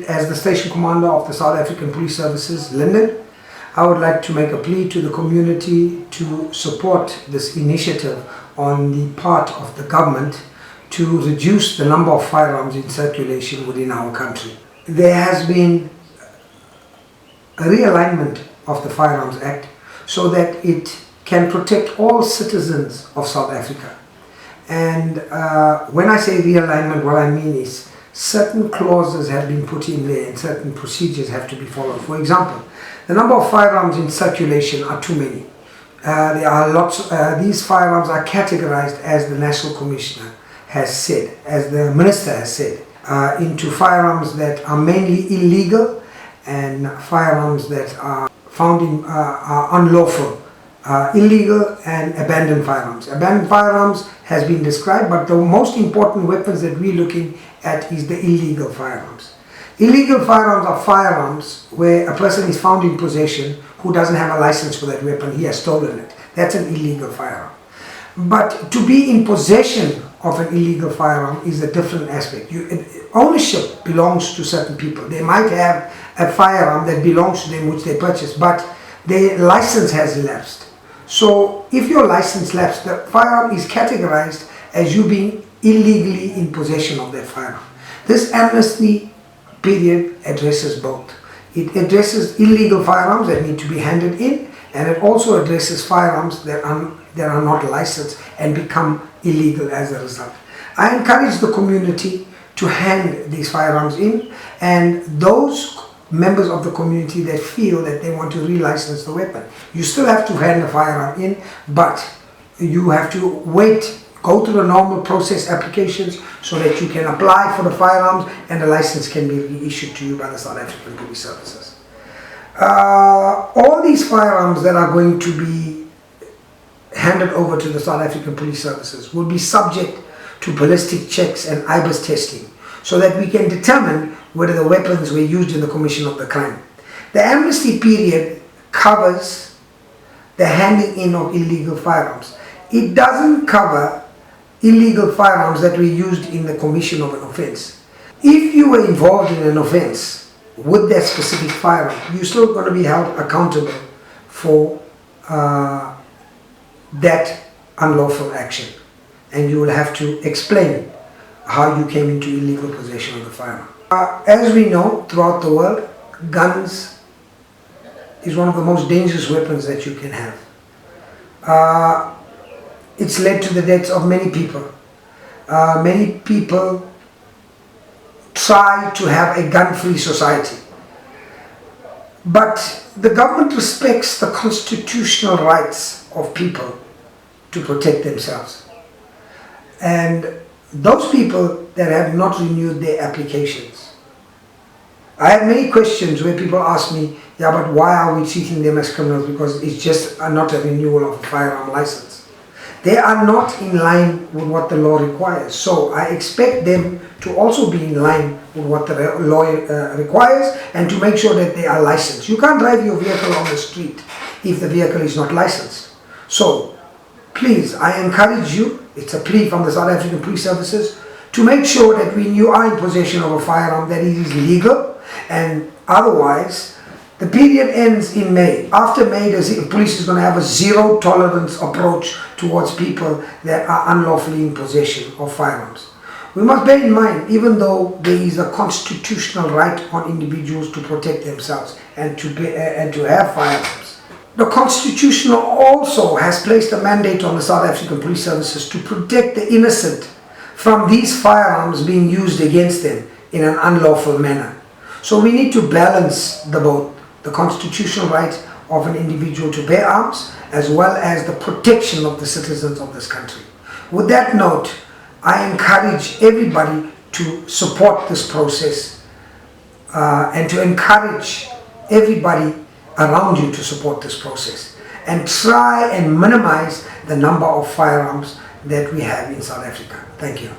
As the station commander of the South African Police Services, Linden, I would like to make a plea to the community to support this initiative on the part of the government to reduce the number of firearms in circulation within our country. There has been a realignment of the Firearms Act so that it can protect all citizens of South Africa. And when I say realignment, what I mean is certain clauses have been put in there and certain procedures have to be followed. For example, the number of firearms in circulation are too many. There are lots. These firearms are categorized, as the National Commissioner has said, as the Minister has said, into firearms that are mainly illegal and firearms that are found in unlawful, illegal and abandoned firearms. Abandoned firearms has been described, but the most important weapons that we're looking at is the illegal firearms. Illegal firearms are firearms where a person is found in possession who doesn't have a license for that weapon. He has stolen it. That's an illegal firearm. But to be in possession of an illegal firearm is a different aspect. Ownership belongs to certain people. They might have a firearm that belongs to them which they purchased, but their license has lapsed. So if your license lapsed, the firearm is categorized as you being illegally in possession of that firearm. This amnesty period addresses both. It addresses illegal firearms that need to be handed in, and it also addresses firearms that are not licensed and become illegal as a result. I encourage the community to hand these firearms in, and those members of the community that feel that they want to relicense the weapon, you still have to hand the firearm in, but you have to wait, go through the normal process applications so that you can apply for the firearms and the license can be reissued to you by the South African Police Services. All these firearms that are going to be handed over to the South African Police Services will be subject to ballistic checks and IBIS testing so that we can determine whether the weapons were used in the commission of the crime. The amnesty period covers the handing in of illegal firearms. It doesn't cover illegal firearms that were used in the commission of an offense. If you were involved in an offense with that specific firearm, you're still going to be held accountable for that unlawful action, and you will have to explain how you came into illegal possession of the firearm. As we know, throughout the world, guns is one of the most dangerous weapons that you can have. It's led to the deaths of many people. Many people try to have a gun-free society. But the government respects the constitutional rights of people to protect themselves. And those people that have not renewed their applications. I have many questions where people ask me, yeah, but why are we treating them as criminals? Because it's just not a renewal of a firearm license. They are not in line with what the law requires. So I expect them to also be in line with what the law requires and to make sure that they are licensed. You can't drive your vehicle on the street if the vehicle is not licensed. So please, I encourage you, it's a plea from the South African Police Services, to make sure that when you are in possession of a firearm that it is legal, and otherwise the period ends in May. After May, the police is going to have a zero tolerance approach towards people that are unlawfully in possession of firearms. We must bear in mind, even though there is a constitutional right on individuals to protect themselves and to have firearms, the Constitution also has placed a mandate on the South African Police Services to protect the innocent from these firearms being used against them in an unlawful manner. So we need to balance both the constitutional right of an individual to bear arms as well as the protection of the citizens of this country. With that note, I encourage everybody to support this process and to encourage everybody around you to support this process and try and minimize the number of firearms that we have in South Africa. Thank you.